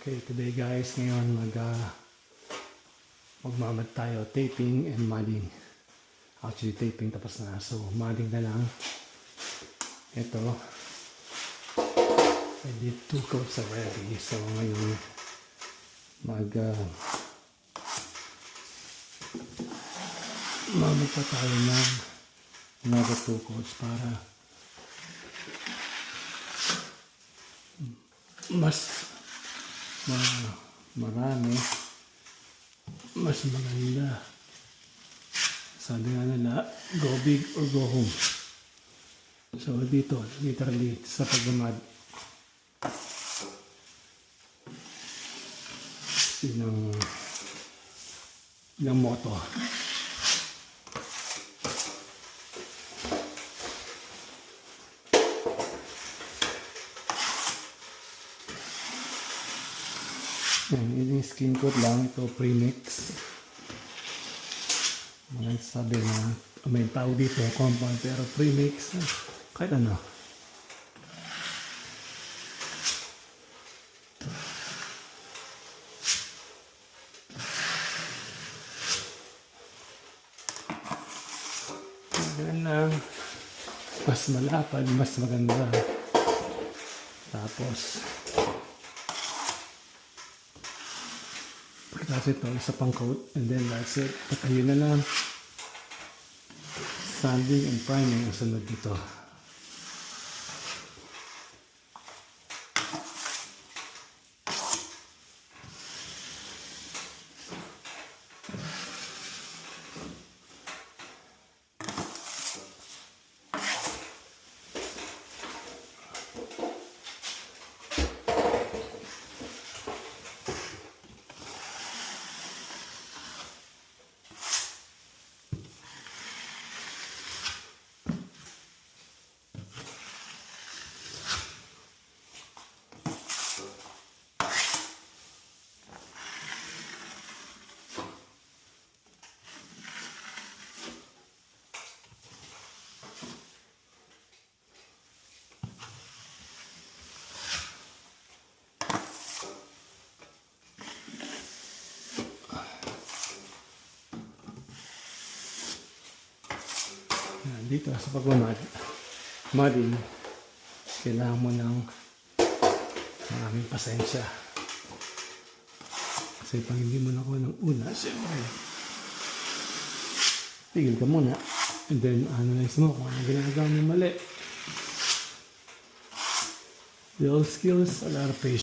Okay, today guys, ngayon magmamad tayo, taping and mudding. Actually, taping tapos na. So, mudding na lang. Ito. I did 2 coats already. So, ngayon, mamad pa tayo ng another 2 coats para mas marami, mas maganda. Sabi nga nila, go big or go home. So dito, literally sa pagmamad, ng moto. Yan, yung skin coat lang, ito premix. Mga sabi na may tao dito, compound, pero premix, kahit ano. Yan lang, mas malapad, mas maganda. Tapos ito, isa pang coat, and then that's it. Patayin na lang. Sanding and priming ang sunod dito. Dito sa pagmamad-mudding, kailangan mo ng maraming pasensya. Kasi pag hindi mo nakuha ng una, siyempre, tigil ka muna. And then, analyze mo kung ano ginagawa mo mali. Little skills, a lot of patience.